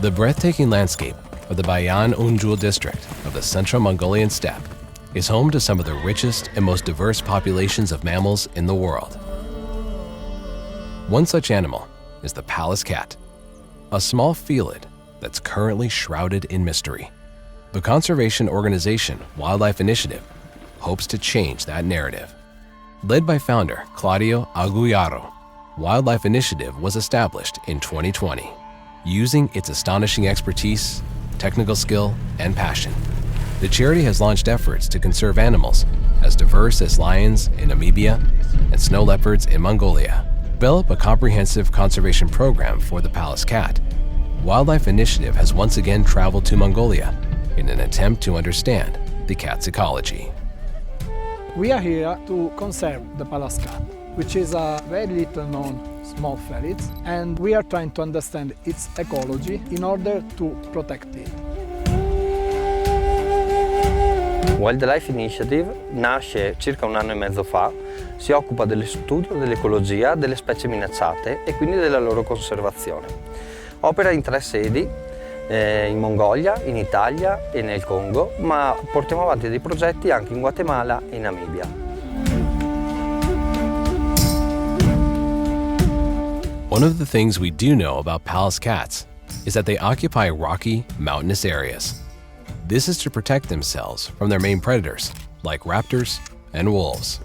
The breathtaking landscape of the Bayan Unjul district of the Central Mongolian steppe is home to some of the richest and most diverse populations of mammals in the world. One such animal is the Pallas cat, a small felid that's currently shrouded in mystery. The conservation organization Wildlife Initiative hopes to change that narrative. Led by founder Claudio Aguiaro, Wildlife Initiative was established in 2020. Using its astonishing expertise, technical skill, and passion, the charity has launched efforts to conserve animals as diverse as lions in Namibia and snow leopards in Mongolia. Develop a comprehensive conservation program for the Pallas cat. Wildlife Initiative has once again traveled to Mongolia in an attempt to understand the cat's ecology. We are here to conserve the Pallas cat, which is a very little known small felid, and we are trying to understand its ecology in order to protect it. Wildlife Initiative nasce circa un anno e mezzo fa, si occupa dello studio dell'ecologia delle specie minacciate e quindi della loro conservazione. Opera in 3 sedi, in Mongolia, in Italia e nel Congo, ma portiamo avanti dei progetti anche in Guatemala e in Namibia. One of the things we do know about Pallas cats is that they occupy rocky, mountainous areas. This is to protect themselves from their main predators, like raptors and wolves.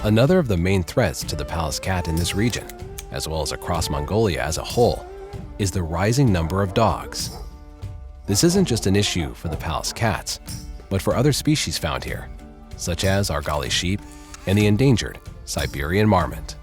Another of the main threats to the Pallas cat in this region, as well as across Mongolia as a whole, is the rising number of dogs. This isn't just an issue for the Pallas cats, but for other species found here, such as Argali sheep and the endangered Siberian marmot.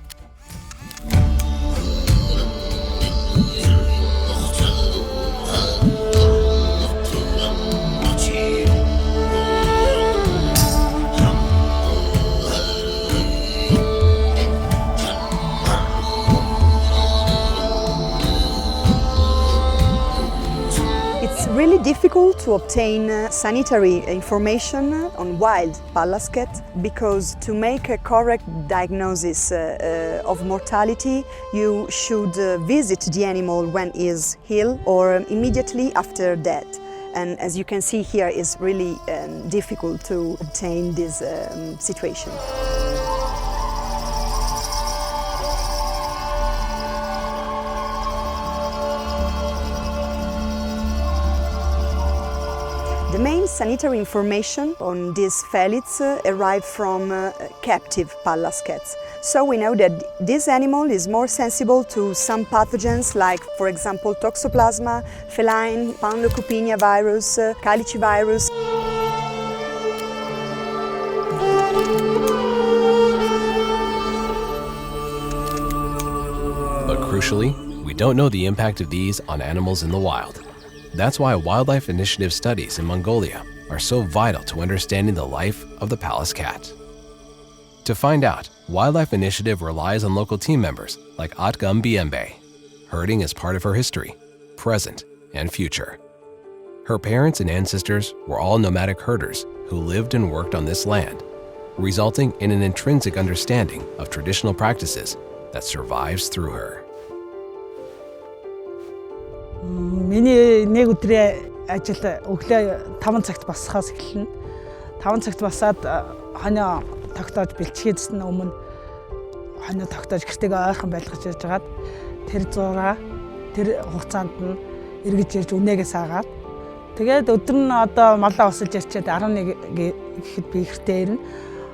It's really difficult to obtain sanitary information on wild Pallas cat because to make a correct diagnosis of mortality, you should visit the animal when it is ill or immediately after death. And as you can see here, it's really difficult to obtain this situation. The main sanitary information on these felids arrive from captive Pallas cats. So we know that this animal is more sensible to some pathogens like, for example, Toxoplasma, feline, Panleukopenia virus, calicivirus. But crucially, we don't know the impact of these on animals in the wild. That's why Wildlife Initiative studies in Mongolia are so vital to understanding the life of the Pallas cat. To find out, Wildlife Initiative relies on local team members like Atgam Biembe. Herding is part of her history, present, and future. Her parents and ancestors were all nomadic herders who lived and worked on this land, resulting in an intrinsic understanding of traditional practices that survives through her. Миний нэг өдрийн ажил өглөө 5 цагт босхоос эхэлнэ. 5 цагт босоод хоноо тогтоож бэлчгээдсэн өмнө хоноо тогтоож гэртээгээ ойрхон байлгаж яж хагаад тэр зураа тэр хугацаанд нь эргэж ирж үнээгээ саагаад тэгээд өдөр нь одоо малаа усалж ярьчаад 11 гэхэд би гэртээ ирнэ.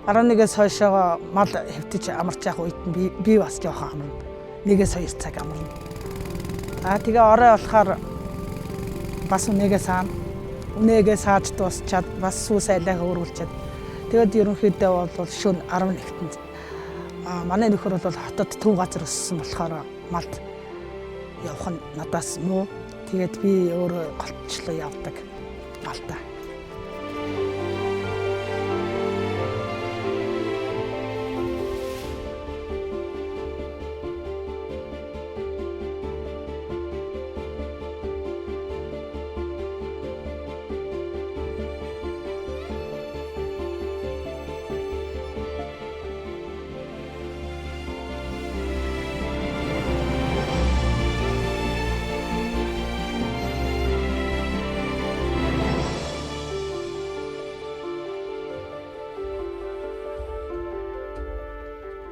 11-ээс хойшоо мал хэвтэж амарч явах үед нь би бас жоохон амарна. 1-2 цаг амарна. Тэгээ орой болохоор бас үнээгээ саана. Үнээгээ сааж дуусчаад бас сүс айлаа өөрүүлчихэд тэгээд ерөнхийдөө бол шөнө 11-нд манай нөхөр бол хотод төв газар өссөн болохоор малд явах нь надаас муу. Тэгээд би өөрөө голчлоо явдаг малтаа.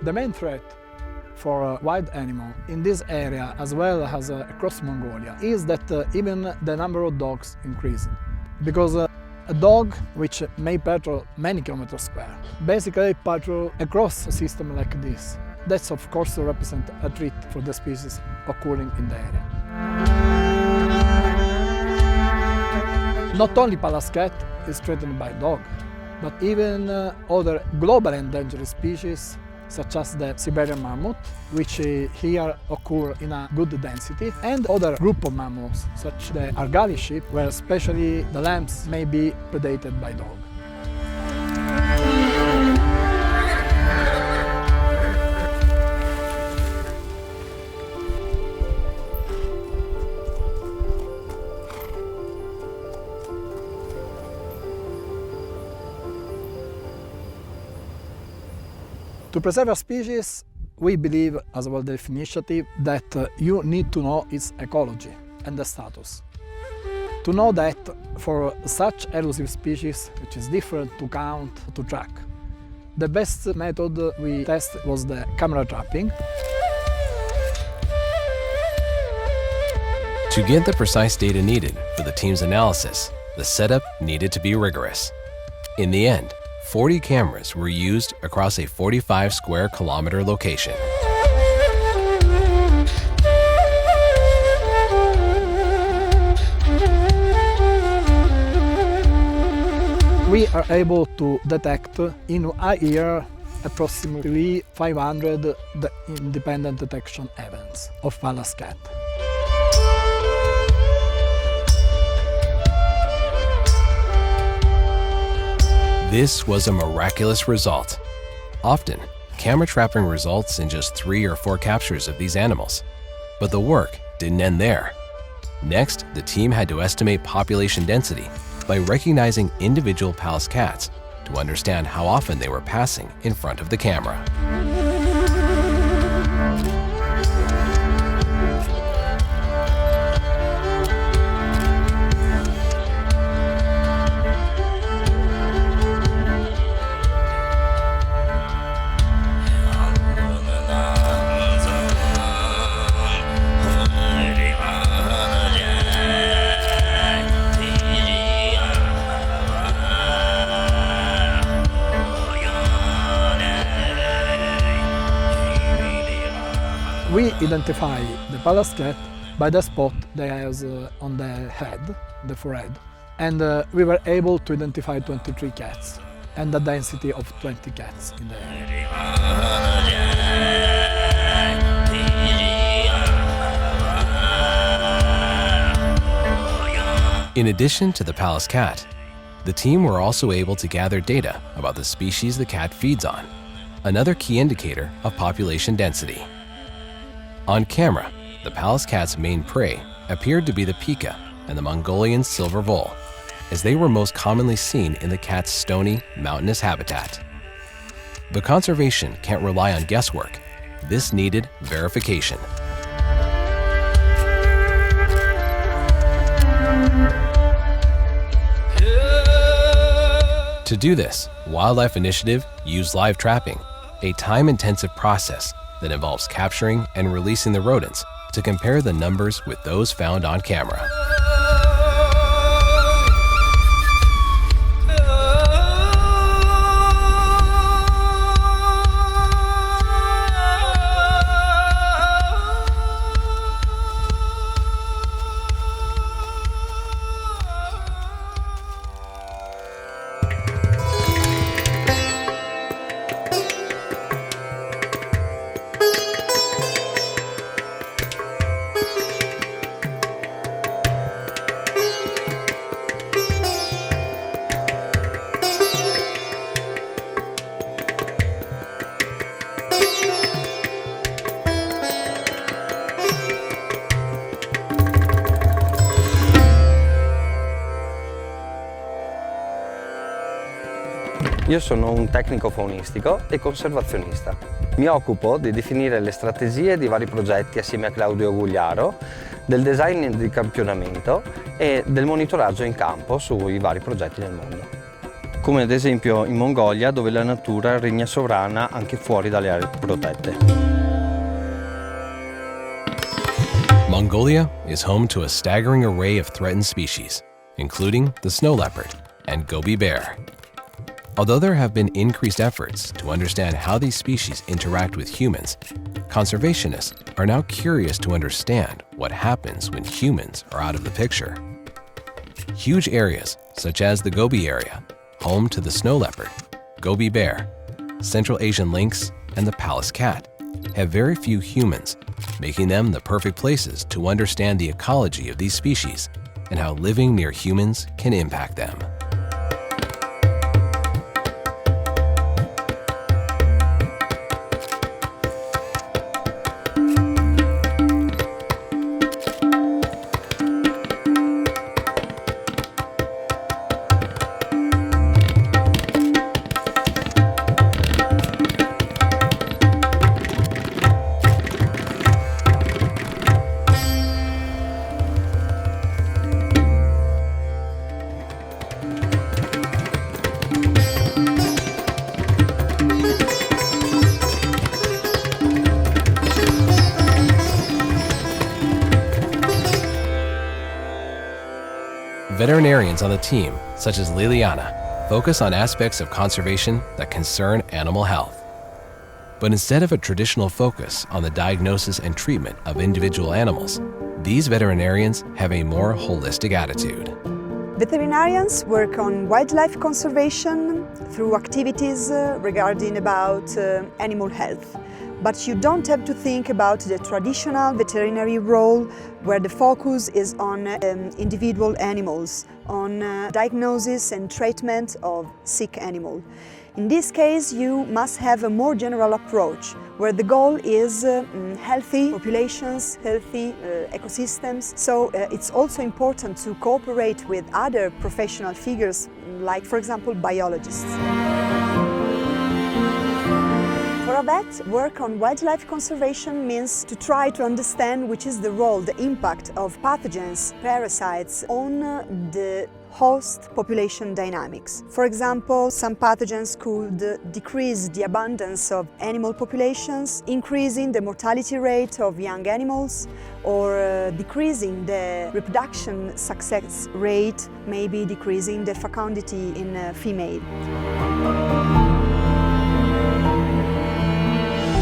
The main threat for wild animal in this area as well as across Mongolia is that even the number of dogs increasing. Because a dog which may patrol many kilometers square basically patrol across a system like this. That's of course represent a threat for the species occurring in the area. Not only Pallas cat is threatened by dog, but even other global endangered species such as the Siberian mammoth, which here occur in a good density, and other group of mammals, such the Argali sheep, where especially the lambs may be predated by dog. To preserve a species, we believe as a wildlife initiative that you need to know its ecology and the status. To know that for such elusive species, which is different to count, to track, the best method we tested was the camera trapping. To get the precise data needed for the team's analysis, the setup needed to be rigorous. In the end, 40 cameras were used across a 45 square kilometer location. We are able to detect in a year approximately 500 the independent detection events of Pallas cat. This was a miraculous result. Often, camera trapping results in just 3 or 4 captures of these animals. But the work didn't end there. Next, the team had to estimate population density by recognizing individual Pallas cats to understand how often they were passing in front of the camera. We identify the Pallas cat by the spot they have on the head, the forehead, and we were able to identify 23 cats and a density of 20 cats in the area. In addition to the Pallas cat, the team were also able to gather data about the species the cat feeds on, another key indicator of population density. On camera, the Pallas cat's main prey appeared to be the pika and the Mongolian silver vole, as they were most commonly seen in the cat's stony, mountainous habitat. But conservation can't rely on guesswork. This needed verification. To do this, Wildlife Initiative used live trapping, a time-intensive process that involves capturing and releasing the rodents to compare the numbers with those found on camera. Io sono un tecnico faunistico e conservazionista. Mi occupo di definire le strategie di vari progetti assieme a Claudio Gugliaro, del design di campionamento e del monitoraggio in campo sui vari progetti nel mondo. come ad esempio in Mongolia, dove la natura regna sovrana anche fuori dalle aree protette. Mongolia is home to a staggering array of threatened species, including the snow leopard and gobi bear. Although there have been increased efforts to understand how these species interact with humans, conservationists are now curious to understand what happens when humans are out of the picture. Huge areas, such as the Gobi area, home to the snow leopard, gobi bear, Central Asian lynx, and the Pallas cat, have very few humans, making them the perfect places to understand the ecology of these species and how living near humans can impact them. Veterinarians on the team, such as Liliana, focus on aspects of conservation that concern animal health. But instead of a traditional focus on the diagnosis and treatment of individual animals, these veterinarians have a more holistic attitude. Veterinarians work on wildlife conservation through activities regarding about animal health. But you don't have to think about the traditional veterinary role where the focus is on individual animals, on diagnosis and treatment of sick animals. In this case, you must have a more general approach where the goal is healthy populations, healthy ecosystems. So it's also important to cooperate with other professional figures like, for example, biologists. For a vet, work on wildlife conservation means to try to understand which is the role, the impact of pathogens, parasites on the host population dynamics. For example, some pathogens could decrease the abundance of animal populations, increasing the mortality rate of young animals, or decreasing the reproduction success rate, maybe decreasing the fecundity in female.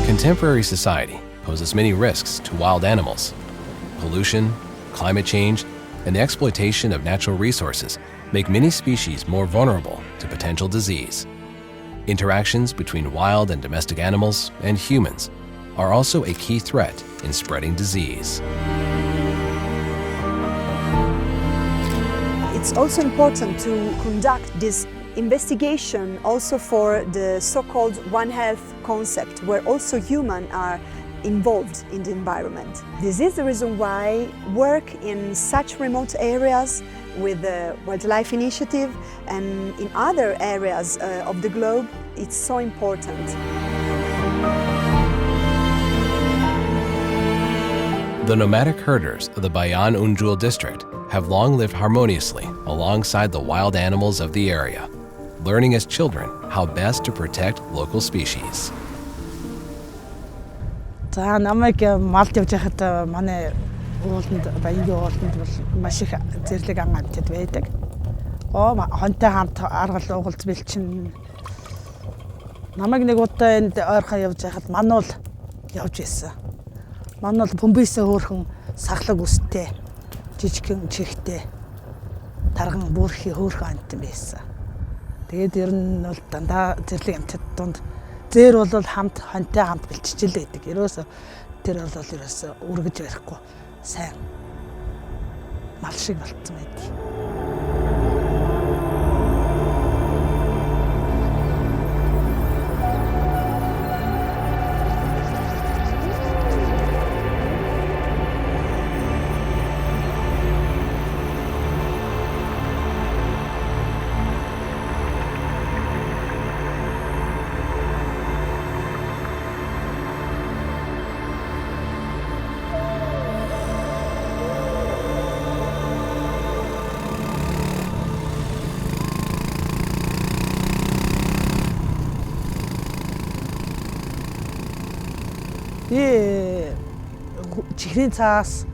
Contemporary society poses many risks to wild animals. Pollution, climate change, and the exploitation of natural resources make many species more vulnerable to potential disease. Interactions between wild and domestic animals and humans are also a key threat in spreading disease. It's also important to conduct this investigation also for the so-called One Health concept, where also humans are involved in the environment. This is the reason why work in such remote areas with the Wildlife Initiative and in other areas of the globe, it's so important. The nomadic herders of the Bayan Unjul district have long lived harmoniously alongside the wild animals of the area, learning as children how best to protect local species. За намайг малд явж байхад манай ууланд баянгийн ууланд бол маш их зэрлэг ан амтд байдаг. Хонтой хамт аргал уугалз бэлчин. Намайг нэг удаа энд ойрхон явж байхад мануул явж байсан. Мануул бөмбөөсөө хөөрхөн сахлаг үстэй, жижигхэн чихтэй, тарган бүрхий хөөрхөн амт байсан. Тэгээд ер нь бол дандаа зэрлэг амтд донд зэр бол хамт хонтой хамт бэлчижил байдаг. Ерөөсө тэр бол ерөөсө үргэж барихгүй сайн мал шиг болцсон байдаг. чихрийн цаас,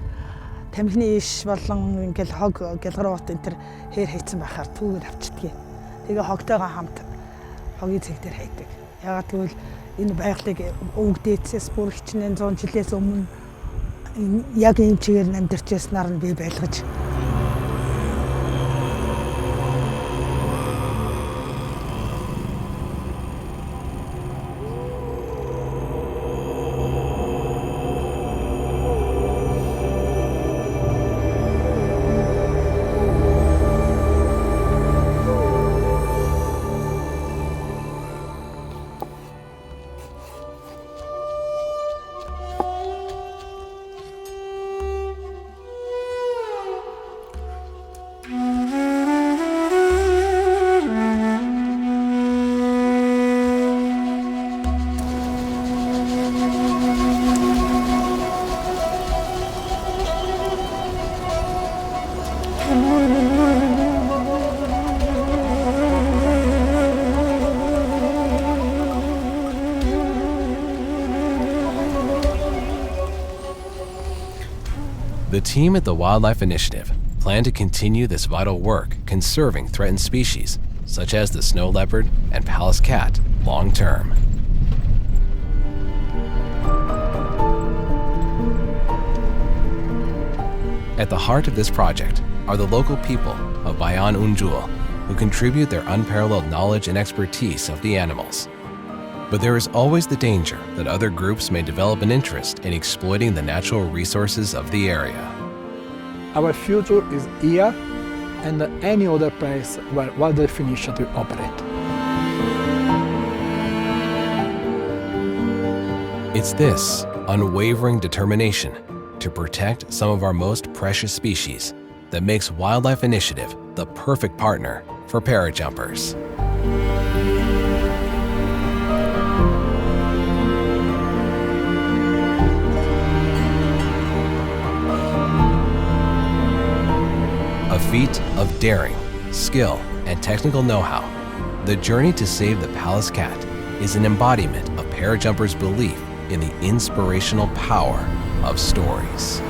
тамхины иш болон ингээл хог гэлгаруут энэ төр хээр хийцэн байхаар түүгээр авчдгийг. Тэгээ хогтойгоо хамт хогийн цэг дээр хайдаг. Ягаад гэвэл энэ байгалыг өвөг дээдсээс бүр хичнээн 100 жилээс өмнө яг энэ чигээр амьдарч яснаар нь би байлгаж. The team at the Wildlife Initiative plan to continue this vital work conserving threatened species, such as the snow leopard and Pallas cat, long term. At the heart of this project are the local people of Bayan Unjul, who contribute their unparalleled knowledge and expertise of the animals. But there is always the danger that other groups may develop an interest in exploiting the natural resources of the area. Our future is here and any other place where Wildlife Initiative operate. It's this unwavering determination to protect some of our most precious species that makes Wildlife Initiative the perfect partner for Parajumpers. A feat of daring, skill, and technical know-how, the journey to save the Pallas cat is an embodiment of Parajumpers' belief in the inspirational power of stories.